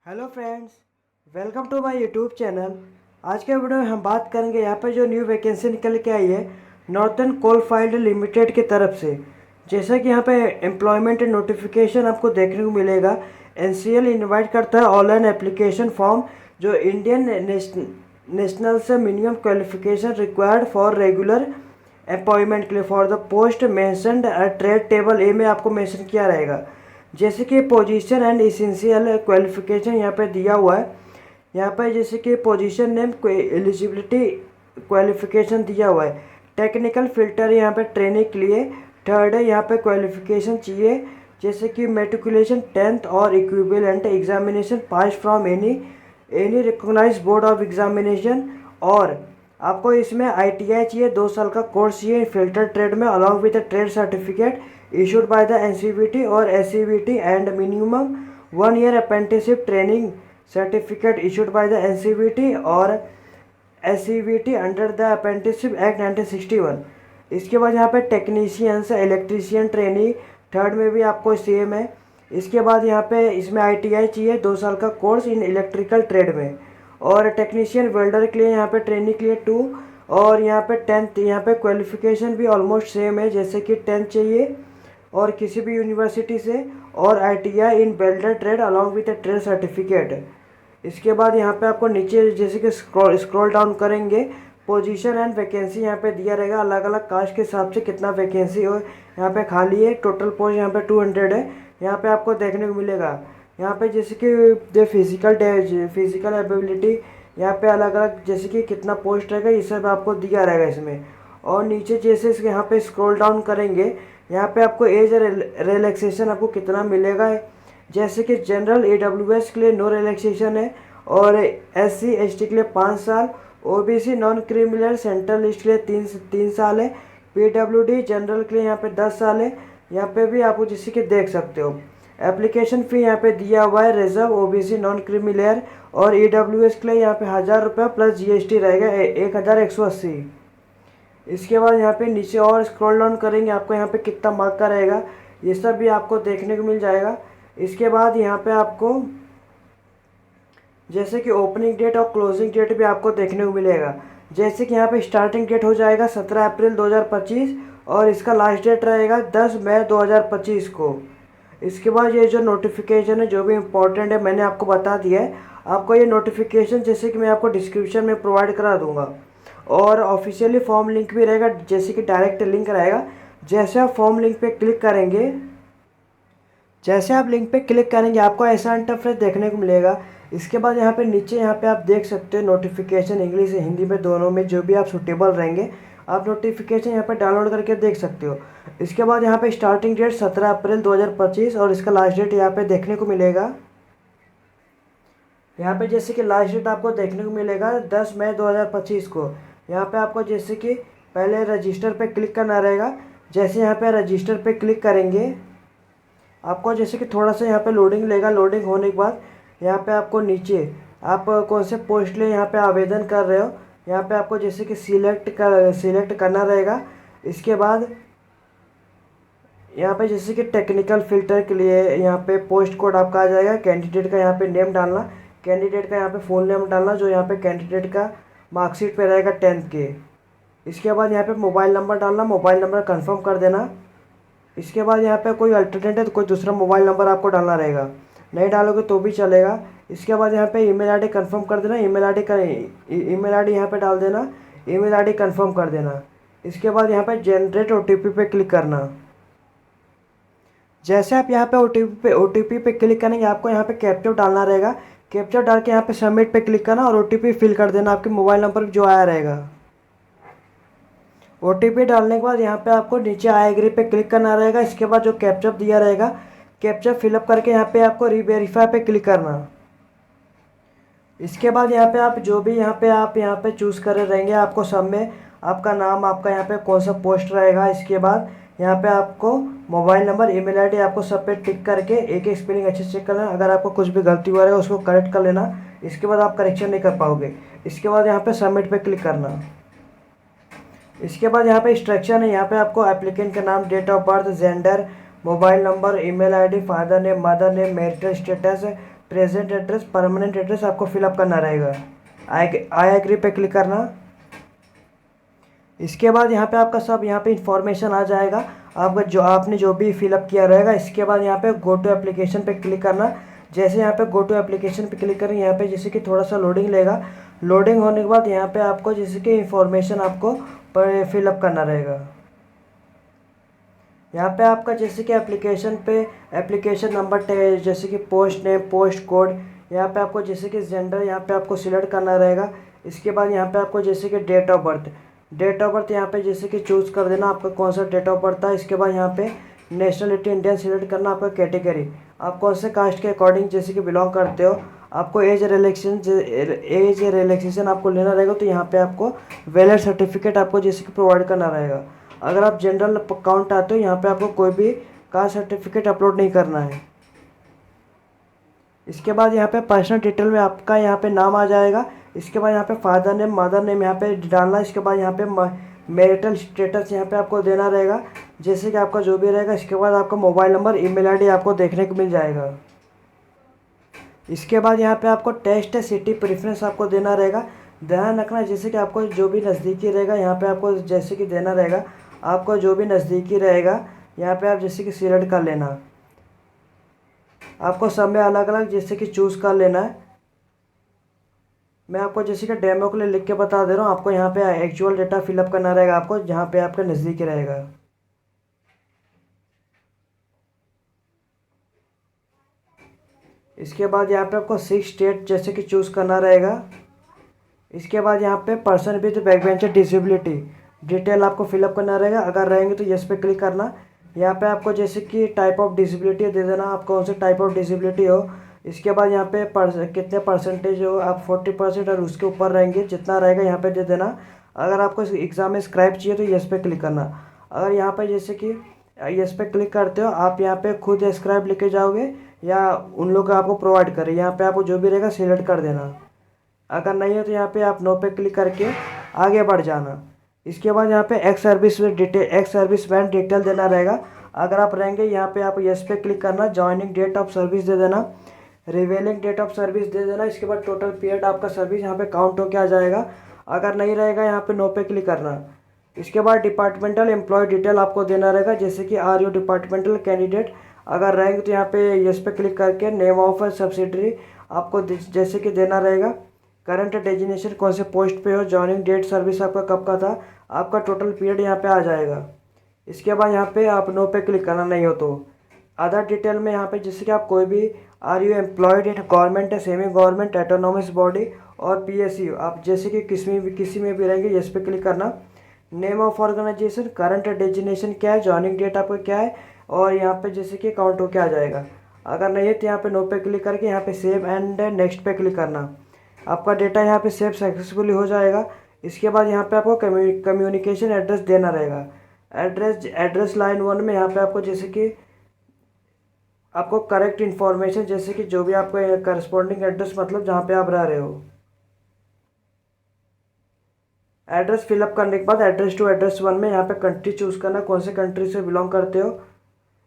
Hello friends, welcome to my YouTube channel. आज के video में हम बात करेंगे यहाँ पे जो न्यू वैकेंसी निकल के आई है नॉर्थर्न कोलफील्ड लिमिटेड की तरफ से। जैसा कि यहाँ पे एम्प्लॉयमेंट नोटिफिकेशन आपको देखने को मिलेगा। एनसीएल इनवाइट करता है ऑनलाइन एप्लीकेशन फॉर्म जो इंडियन नेशनल से minimum qualification required for regular appointment के लिए for the post mentioned trade table A में आपको मेंशन किया रहेगा। जैसे कि पोजीशन एंड इसेंशियल क्वालिफिकेशन यहाँ पे दिया हुआ है। यहाँ पे जैसे कि पोजीशन नेम एलिजिबिलिटी क्वालिफिकेशन दिया हुआ है। टेक्निकल फिल्टर यहाँ पे ट्रेनिंग के लिए थर्ड है। यहाँ पे क्वालिफिकेशन चाहिए जैसे कि मेट्रिकुलेशन 10th और equivalent examination pass from any recognise board of examination. और आपको इसमें ITI चाहिए, 2 साल का कोर्स चाहिए फिल्टर ट्रेड में along with trade certificate issued by the NCVT or SCVT and minimum 1 year apprenticeship training certificate issued by the NCVT or SCVT under the Apprenticeship Act 1961। इसके बाद यहाँ पे टेक्नीशियंस इलेक्ट्रीशियन ट्रेनिंग थर्ड में भी आपको same है। इसके बाद यहाँ पे इसमें ITI चाहिए, 2 साल का कोर्स इन इलेक्ट्रिकल ट्रेड में। और टेक्नीशियन वेल्डर के लिए यहाँ पे ट्रेनिंग के लिए 2। और यहाँ पे 10th यहाँ पे क्वालिफिकेशन भी ऑलमोस्ट सेम है, जैसे कि 10th चाहिए और किसी भी यूनिवर्सिटी से और ITI in welder trade along with trade certificate. इसके बाद यहाँ पे आपको नीचे जैसे कि स्क्रॉल डाउन करेंगे पोजीशन एंड वैकेंसी यहाँ पे दिया रहेगा अलग अलग कास्ट के हिसाब से कितना वैकेंसी हो यहाँ पे खाली है। टोटल पोस्ट यहाँ पे 200 है। यहाँ पे आपको देखने को मिलेगा यहाँ पे जैसे कि फिजिकल एबिलिटी यहाँ पे अलग अलग जैसे कि कितना पोस्ट रहेगा ये सब आपको दिया रहेगा इसमें। और नीचे जैसे यहाँ पे स्क्रॉल डाउन करेंगे यहाँ पे आपको एज रिलैक्सेशन आपको कितना मिलेगा है। जैसे कि जनरल AWS के लिए नो रिलैक्सेशन है और SC ST के लिए 5 साल, OBC non criminal central list के लिए 3 साल है, PWD जनरल के लिए यहाँ पे 10 साल है। यहाँ पे भी आपको जैसे कि देख सकते हो एप्लीकेशन फ़ी यहाँ पे दिया हुआ है रिजर्व OBC नॉन क्रिमिनल और EWS के लिए यहाँ पे 1000 रुपये प्लस GST रहेगा 1180। इसके बाद यहाँ पे नीचे और स्क्रॉल डाउन करेंगे आपको यहाँ पे कितना मार्क का रहेगा ये सब भी आपको देखने को मिल जाएगा। इसके बाद यहाँ पे आपको जैसे कि ओपनिंग डेट और क्लोजिंग डेट भी आपको देखने को मिलेगा। जैसे कि यहाँ पे स्टार्टिंग डेट हो जाएगा 17 अप्रैल 2025 और इसका लास्ट डेट रहेगा 10 मई 2025 को। इसके बाद ये जो नोटिफिकेशन है जो भी इम्पोर्टेंट है मैंने आपको बता दिया है। आपको ये नोटिफिकेशन जैसे कि मैं आपको डिस्क्रिप्शन में प्रोवाइड करा दूँगा और ऑफिशियली फॉर्म लिंक भी रहेगा, जैसे कि डायरेक्ट लिंक रहेगा। जैसे आप फॉर्म लिंक पे क्लिक करेंगे आपको ऐसा इंटरफेस देखने को मिलेगा। इसके बाद यहाँ पे नीचे यहाँ पे आप देख सकते हो नोटिफिकेशन इंग्लिश हिंदी में दोनों में जो भी आप सूटेबल रहेंगे आप नोटिफिकेशन यहाँ पे डाउनलोड करके देख सकते हो। इसके बाद यहाँ पे स्टार्टिंग डेट 17 अप्रैल 2025 और इसका लास्ट डेट यहाँ पे देखने को मिलेगा। यहाँ पे जैसे कि लास्ट डेट आपको देखने को मिलेगा 10 मई 2025 को। यहाँ पे आपको जैसे कि पहले रजिस्टर पे क्लिक करना रहेगा। जैसे यहाँ पे रजिस्टर पे क्लिक करेंगे आपको जैसे कि थोड़ा सा यहाँ पे लोडिंग लेगा। लोडिंग होने के बाद यहाँ पे आपको नीचे आप कौन से पोस्ट लिए यहाँ पे आवेदन कर रहे हो यहाँ पे आपको जैसे कि सिलेक्ट करना रहेगा। इसके बाद यहाँ पे जैसे कि टेक्निकल फिल्टर के लिए यहाँ पे पोस्ट कोड आपका आ जाएगा। कैंडिडेट का यहाँ पे नेम डालना, कैंडिडेट का यहाँ पे फुल नेम डालना जो यहाँ पे कैंडिडेट का मार्कशीट पे रहेगा 10th के। इसके बाद यहाँ पे मोबाइल नंबर डालना, मोबाइल नंबर कंफर्म कर देना। इसके बाद यहाँ पे कोई अल्टरनेट है तो कोई दूसरा मोबाइल नंबर आपको डालना रहेगा, नहीं डालोगे तो भी चलेगा। इसके बाद यहाँ पे ईमेल आईडी कंफर्म कर देना, ईमेल आईडी यहाँ पे डाल देना, ईमेल आईडी कंफर्म कर देना। इसके बाद यहाँ पे जनरेट OTP पे क्लिक करना। जैसे आप यहाँ पे OTP पे क्लिक करेंगे आपको यहाँ पे कैप्चा डालना रहेगा। कैप्चा डाल के यहाँ पे सबमिट पे क्लिक करना और OTP फिल कर देना आपके मोबाइल नंबर जो आया रहेगा। OTP डालने के बाद यहाँ पे आपको नीचे आई एग्री पे क्लिक करना रहेगा। इसके बाद जो कैप्चा दिया रहेगा कैप्चा फिलअप करके यहाँ पे आपको रीवेरीफाई पे क्लिक करना। इसके बाद यहाँ पे आप जो भी यहाँ पे चूज़ करे रहेंगे आपको सब में आपका नाम, आपका यहाँ पे कौन सा पोस्ट रहेगा। इसके बाद यहाँ पे आपको मोबाइल नंबर, ईमेल आईडी आपको सब पे टिक करके एक एक स्पेलिंग अच्छे से चेक करना। अगर आपको कुछ भी गलती हुआ है उसको करेक्ट कर लेना। इसके बाद आप करेक्शन नहीं कर पाओगे। इसके बाद यहाँ पे सबमिट पे क्लिक करना। इसके बाद यहाँ पे इंस्ट्रक्शन है, यहाँ पे आपको एप्लीकेंट का नाम, date of birth, gender, mobile number, email ID, father name, mother name, marital status, present address, permanent address आपको फिलअप करना रहेगा। आई एग्री पे क्लिक करना। इसके बाद यहाँ पे आपका सब यहाँ पे इंफॉर्मेशन आ जाएगा, आपका जो आपने जो भी फिलअप किया रहेगा। इसके बाद यहाँ पे गो टू एप्लीकेशन पे क्लिक करना। जैसे यहाँ पे गो टू एप्लीकेशन पे क्लिक करें, यहाँ पे जैसे कि थोड़ा सा लोडिंग लेगा। लोडिंग होने के बाद यहाँ पे आपको जैसे कि इंफॉर्मेशन आपको फिलअप करना रहेगा। यहाँ पे आपका जैसे कि एप्लीकेशन पे एप्लीकेशन नंबर, जैसे कि पोस्ट नेम, पोस्ट कोड, यहाँ पे आपको जैसे कि जेंडर यहाँ पे आपको सिलेक्ट करना रहेगा। इसके बाद यहाँ पे आपको जैसे कि डेट ऑफ बर्थ यहाँ पे जैसे कि चूज़ कर देना आपका कौन सा डेट ऑफ बर्थ था। इसके बाद यहाँ पे नेशनलिटी इंडियन सिलेक्ट करना। आपका कैटेगरी आप कौन से कास्ट के अकॉर्डिंग जैसे कि बिलोंग करते हो। आपको एज रिलैक्सेशन आपको लेना रहेगा, तो यहाँ पे आपको वैलिड सर्टिफिकेट आपको जैसे कि प्रोवाइड करना रहेगा। अगर आप जनरल काउंट आते हो, यहाँ पे आपको कोई भी कास्ट सर्टिफिकेट अपलोड नहीं करना है। इसके बाद यहाँ पे पर्सनल डिटेल में आपका यहाँ पे नाम आ जाएगा। इसके बाद यहाँ पे फादर नेम, मदर नेम यहाँ पे डालना। इसके बाद यहाँ पे मैरिटल स्टेटस यहाँ पे आपको देना रहेगा, जैसे कि आपका जो भी रहेगा। इसके बाद आपका मोबाइल नंबर, ईमेल आईडी आपको देखने को मिल जाएगा। इसके बाद यहाँ पे आपको टेस्ट सिटी प्रेफरेंस आपको देना रहेगा। ध्यान रखना जैसे कि आपको जो भी नज़दीकी रहेगा, यहाँ पे आपको जैसे कि देना रहेगा। आपको जो भी नज़दीकी रहेगा यहाँ पे आप जैसे कि सिलेक्ट कर लेना। आपको सब में अलग अलग जैसे कि चूज़ कर लेना है। मैं आपको जैसे कि डेमो के लिए लिख के बता दे रहा हूँ। आपको यहाँ पे एक्चुअल डेटा फिलअप करना रहेगा, आपको जहाँ पे आपके नज़दीकी रहेगा। इसके बाद यहाँ पे आपको 6 स्टेट जैसे कि चूज़ करना रहेगा। इसके बाद यहाँ पे person with backbencher disability detail आपको फिलअप करना रहेगा। अगर रहेंगे तो यस पे क्लिक करना। यहाँ पे आपको जैसे कि टाइप ऑफ डिसेबिलिटी दे देना, आप कौन से टाइप ऑफ डिसेबिलिटी हो। इसके बाद यहाँ पे कितने परसेंटेज हो, आप 40% और उसके ऊपर रहेंगे, जितना रहेगा यहाँ पे दे देना। अगर आपको एग्ज़ाम में स्क्राइब चाहिए तो यस पे क्लिक करना। अगर यहाँ पे जैसे कि यस पे क्लिक करते हो, आप यहाँ पे खुद स्क्राइब लेके जाओगे या उन लोग आपको प्रोवाइड करें, यहाँ पे आपको जो भी रहेगा सिलेक्ट कर देना। अगर नहीं है तो यहाँ पे आप नो पे क्लिक करके आगे बढ़ जाना। इसके बाद यहाँ पे एक्स सर्विस मैन डिटेल देना रहेगा। अगर आप रहेंगे यहाँ पे आप यस पे क्लिक करना। जॉइनिंग डेट ऑफ सर्विस दे देना, रिवेलिंग डेट ऑफ सर्विस दे देना। इसके बाद टोटल पीरियड आपका सर्विस यहाँ पे काउंट होके आ जाएगा। अगर नहीं रहेगा यहाँ पे नो पे क्लिक करना। इसके बाद डिपार्टमेंटल एम्प्लॉय डिटेल आपको देना रहेगा, जैसे कि आर यू डिपार्टमेंटल कैंडिडेट। अगर रहेंगे तो यहाँ पे यस पे क्लिक करके नेम ऑफ सब्सिडरी आपको जैसे कि देना रहेगा। करंट डेजिग्नेशन कौन से पोस्ट पे हो, जॉइनिंग डेट सर्विस आपका कब का था, आपका टोटल पीरियड यहाँ पे आ जाएगा। इसके बाद यहाँ पे आप नो पे क्लिक करना नहीं हो तो। अदर डिटेल में यहाँ पे जैसे कि आप कोई भी are you employed in government है, सेमी गवर्नमेंट, ऑटोनॉमस बॉडी और पीएसयू, आप जैसे कि किसी में भी रहेंगे यस पे क्लिक करना। Name of organisation, current designation क्या है, जॉइनिंग डेट आपका क्या है, और यहाँ पे जैसे कि काउंट होके आ जाएगा। अगर नहीं है तो यहाँ पे नो पे क्लिक करके यहाँ पे सेव एंड नेक्स्ट पे क्लिक करना। आपका डेटा यहाँ पे सेव सक्सेसफुली हो जाएगा। इसके बाद यहाँ पे आपको कम्युनिकेशन एड्रेस देना रहेगा। एड्रेस लाइन 1 में यहाँ पे आपको जैसे कि आपको करेक्ट इन्फॉर्मेशन, जैसे कि जो भी आपका करस्पॉन्डिंग एड्रेस मतलब जहाँ पे आप रह रहे हो, एड्रेस फिलअप करने के बाद एड्रेस टू एड्रेस 1 में यहाँ पे कंट्री चूज़ करना, कौन से कंट्री से बिलोंग करते हो।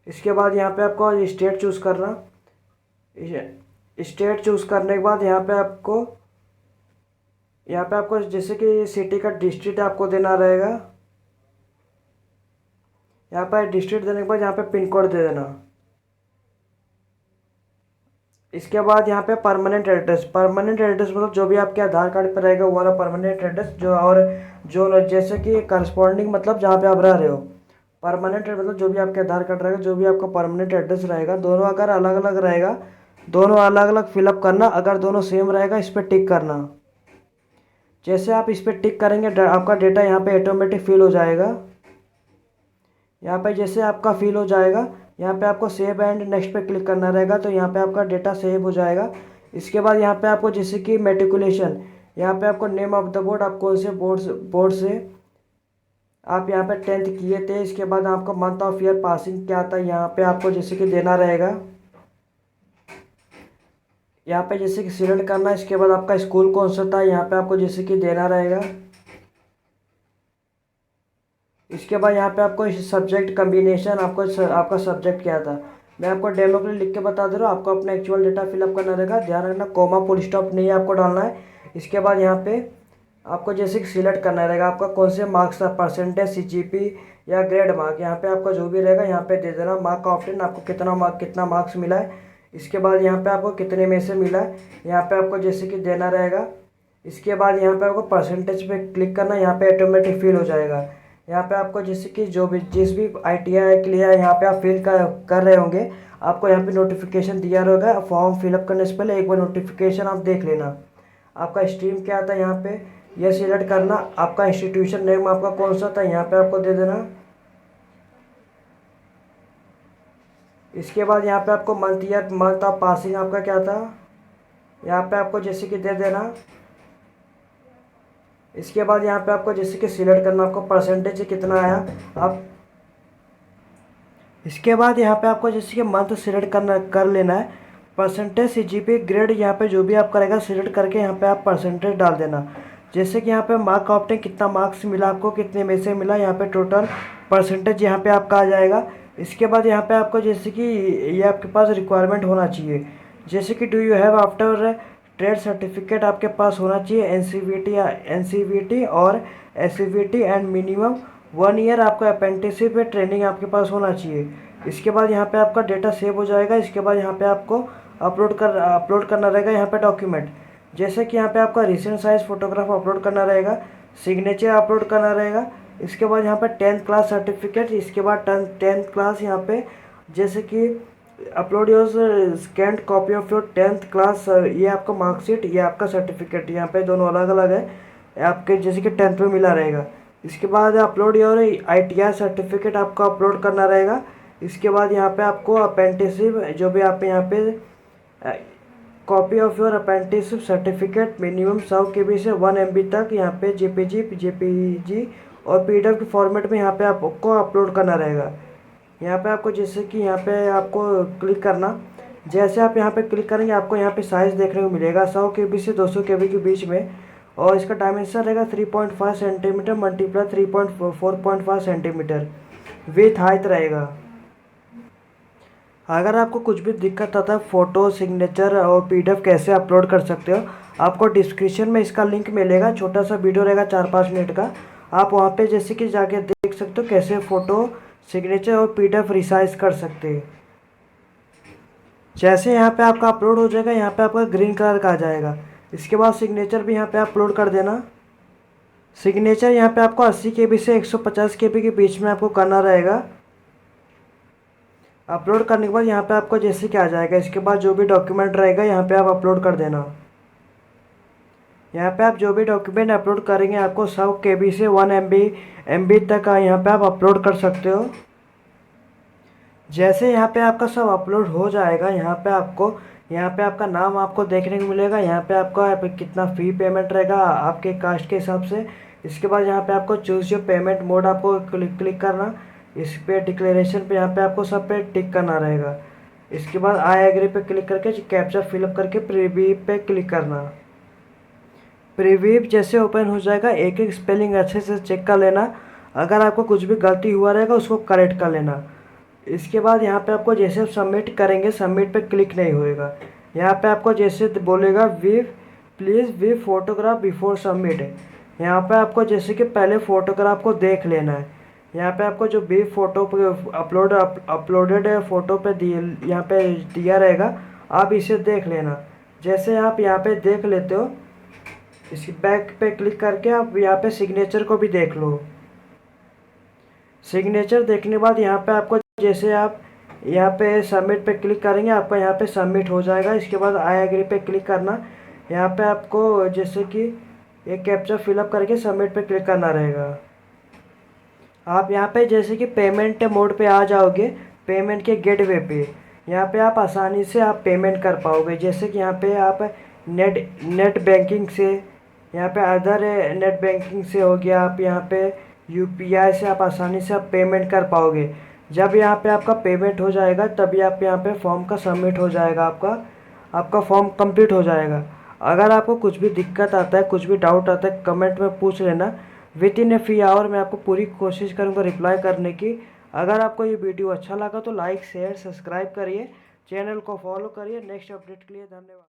इसके बाद यहाँ पे आपको स्टेट चूज़ करना। स्टेट चूज़ करने के बाद यहाँ पे आपको जैसे कि सिटी का डिस्ट्रिक्ट आपको देना रहेगा। यहाँ पर डिस्ट्रिक्ट देने के बाद यहाँ पे पिन कोड दे देना। इसके बाद यहाँ पे परमानेंट एड्रेस मतलब जो भी आपके आधार कार्ड पर रहेगा वो वाला परमानेंट एड्रेस, जो जैसे कि करस्पॉन्डिंग मतलब जहाँ पे आप रह रहे हो। परमानेंट मतलब जो भी आपके आधार कार्ड रहेगा, जो भी आपका परमानेंट एड्रेस रहेगा। दोनों अगर अलग अलग रहेगा, दोनों अलग अलग फिलअप करना। अगर दोनों सेम रहेगा इस पर टिक करना। जैसे आप इस पर टिक करेंगे आपका डेटा यहाँ पे ऑटोमेटिक फिल हो जाएगा। यहाँ पे जैसे आपका फिल हो जाएगा, यहाँ पे आपको सेव एंड नेक्स्ट पे क्लिक करना रहेगा, तो यहाँ पे आपका डेटा सेव हो जाएगा। इसके बाद यहाँ पे आपको जैसे कि मेट्रिकुलेशन, यहाँ पे आपको नेम ऑफ द बोर्ड, आप कौन से बोर्ड से आप यहाँ पे 10th किए थे। इसके बाद आपका मंथ ऑफ ईयर पासिंग क्या था, यहाँ पे आपको जैसे कि देना रहेगा। यहाँ पे जैसे कि सिलेक्ट करना। इसके बाद आपका स्कूल कौन सा था, यहाँ पे आपको जैसे कि देना रहेगा। इसके बाद यहाँ पे आपको सब्जेक्ट कम्बिनेशन, आपका सब्जेक्ट क्या था। मैं आपको डेमो के लिए लिख के बता दे रहा हूँ, आपको अपना एक्चुअल डेटा फिलअप करना रहेगा। ध्यान रखना कोमा फुल स्टॉप नहीं आपको डालना है। इसके बाद यहाँ पे आपको जैसे कि सिलेक्ट करना रहेगा आपका कौन से मार्क्स का परसेंटेज, सीजीपी या ग्रेड मार्क, यहाँ पे आपका जो भी रहेगा यहाँ पे दे देना। मार्क का ऑप्शन आपको कितना मार्क्स मिला है। इसके बाद यहाँ पे आपको कितने में से मिला है यहाँ पे आपको जैसे कि देना रहेगा। इसके बाद यहाँ पे आपको परसेंटेज पे क्लिक करना, यहाँ पे ऑटोमेटिक फिल हो जाएगा। यहाँ पे आपको जैसे कि जो भी जिस भी ITI के लिए यहाँ पे आप फिल कर रहे होंगे, आपको यहाँ पे नोटिफिकेशन दिया रहेगा। फॉर्म फिलअप करने से पहले एक बार नोटिफिकेशन आप देख लेना। आपका स्ट्रीम क्या आता है यहाँ पे यह सिलेक्ट करना। आपका इंस्टीट्यूशन नेम आपका कौन सा था यहाँ पे आपको दे देना। इसके बाद यहाँ पे आपको मंथ ऑफ पासिंग आपका क्या था यहाँ पे आपको जैसे कि दे देना। इसके बाद यहाँ पे आपको जैसे कि सिलेक्ट करना, आपको परसेंटेज कितना आया आप। इसके बाद यहाँ पे आपको जैसे कि मंथ सिलेक्ट कर लेना है। परसेंटेज, CGP, ग्रेड यहाँ पे जो भी आप करेगा सिलेक्ट करके यहाँ पे आप परसेंटेज डाल देना। जैसे कि यहाँ पे मार्क ऑप्टेन कितना मार्क्स मिला आपको, कितने में से मिला, यहाँ पे टोटल परसेंटेज यहाँ पे आपका आ जाएगा। इसके बाद यहाँ पे आपको जैसे कि ये आपके पास रिक्वायरमेंट होना चाहिए, जैसे कि do you have after trade certificate आपके पास होना चाहिए, NCVT और SCVT एंड मिनिमम 1 ईयर आपका अप्रेंटिसशिप ट्रेनिंग आपके पास होना चाहिए। इसके बाद यहाँ पे आपका डेटा सेव हो जाएगा। इसके बाद यहाँ पे आपको अपलोड करना रहेगा यहाँ पे डॉक्यूमेंट, जैसे कि यहाँ पे आपका रिसेंट साइज फोटोग्राफ अपलोड करना रहेगा, सिग्नेचर अपलोड करना रहेगा। इसके बाद यहाँ पे 10th क्लास सर्टिफिकेट। इसके बाद 10th क्लास यहाँ पे जैसे कि upload your scanned copy of your 10th class, ये आपका मार्कशीट, ये आपका सर्टिफिकेट, यहाँ पे दोनों अलग अलग है आपके जैसे कि 10th में मिला रहेगा। इसके बाद अपलोड योर ITI सर्टिफिकेट आपको अपलोड करना रहेगा। इसके बाद यहाँ पे आपको अप्रेंटिसशिप जो भी आप यहाँ पे copy of your apprenticeship certificate minimum 100 KB से 1 MB तक यहाँ पे JPG और PDF के फॉर्मेट में यहाँ पे आपको अपलोड करना रहेगा। यहाँ पे आपको जैसे कि यहाँ पे आपको क्लिक करना, जैसे आप यहाँ पे क्लिक करेंगे आपको यहाँ पे साइज़ देखने को मिलेगा 100 KB से 200 KB के बीच में, और इसका डायमेंशन रहेगा 3.5 centimetre multiply 4.5 centimetre with height रहेगा। अगर आपको कुछ भी दिक्कत आता है फ़ोटो, सिग्नेचर और PDF कैसे अपलोड कर सकते हो, आपको डिस्क्रिप्शन में इसका लिंक मिलेगा। छोटा सा वीडियो रहेगा 4-5 मिनट का, आप वहाँ पे जैसे कि जाके देख सकते हो कैसे फ़ोटो, सिग्नेचर और PDF रिसाइज कर सकते हैं। जैसे यहाँ पे आपका अपलोड हो जाएगा, यहाँ पे आपका ग्रीन कलर का आ जाएगा। इसके बाद सिग्नेचर भी यहाँ पे अपलोड कर देना। सिग्नेचर यहाँ पे आपको 80 KB से 150 KB के बीच में आपको करना रहेगा। अपलोड करने के बाद यहाँ पे आपको जैसे कि आ जाएगा। इसके बाद जो भी डॉक्यूमेंट रहेगा यहाँ पे आप अपलोड कर देना। यहाँ पे आप जो भी डॉक्यूमेंट अपलोड करेंगे आपको 100 KB से 1 MB तक यहाँ पे आप अपलोड कर सकते हो। जैसे यहाँ पे आपका सब अपलोड हो जाएगा, यहाँ पे आपका नाम आपको देखने को मिलेगा। यहाँ पे आपका कितना फ़ी पेमेंट रहेगा आपके कास्ट के हिसाब से। इसके बाद यहाँ पे आपको चूज़ योर पेमेंट मोड आपको क्लिक करना। इस पे डिक्लेरेशन पे यहाँ पे आपको सब पे टिक करना रहेगा। इसके बाद आई एग्री पे क्लिक करके कैप्चा फिलअप करके प्रीव्यू पे क्लिक करना। प्रीव्यू जैसे ओपन हो जाएगा, एक एक स्पेलिंग अच्छे से चेक कर लेना। अगर आपको कुछ भी गलती हुआ रहेगा उसको करेक्ट कर लेना। इसके बाद यहाँ पे आपको जैसे सबमिट करेंगे, सबमिट पे क्लिक नहीं होएगा। यहाँ पे आपको जैसे बोलेगा please we photograph before submit. यहाँ पे आपको जैसे कि पहले फ़ोटोग्राफ को देख लेना है। यहाँ पे आपको जो भी फ़ोटो अपलोडेड फ़ोटो पे यहाँ पे दिया रहेगा, आप इसे देख लेना। जैसे आप यहाँ पे देख लेते हो, इस बैक पे क्लिक करके आप यहाँ पे सिग्नेचर को भी देख लो। सिग्नेचर देखने के बाद यहाँ पे आपको जैसे आप यहाँ पे सबमिट पे क्लिक करेंगे, आपका यहाँ पे सबमिट हो जाएगा। इसके बाद आई एग्री पे क्लिक करना। यहाँ पे आपको जैसे कि एक कैप्चा फिलअप करके सबमिट पे क्लिक करना रहेगा। आप यहाँ पे जैसे कि पेमेंट मोड पे आ जाओगे, पेमेंट के गेटवे पे यहाँ पे आप आसानी से आप पेमेंट कर पाओगे। जैसे कि यहाँ पे आप नेट बैंकिंग से, यहाँ पे अदर नेट बैंकिंग से हो गया, आप यहाँ पे UPI से आप आसानी से आप पेमेंट कर पाओगे। जब यहाँ पे आपका पेमेंट हो जाएगा तभी आप यहाँ पे फॉर्म का सबमिट हो जाएगा, आपका फॉर्म कंप्लीट हो जाएगा। अगर आपको कुछ भी दिक्कत आता है, कुछ भी डाउट आता है, कमेंट में पूछ लेना। Within a free hour मैं आपको पूरी कोशिश करूँगा रिप्लाई करने की। अगर आपको ये वीडियो अच्छा लगा तो लाइक शेयर सब्सक्राइब करिए, चैनल को फॉलो करिए। नेक्स्ट अपडेट के लिए धन्यवाद।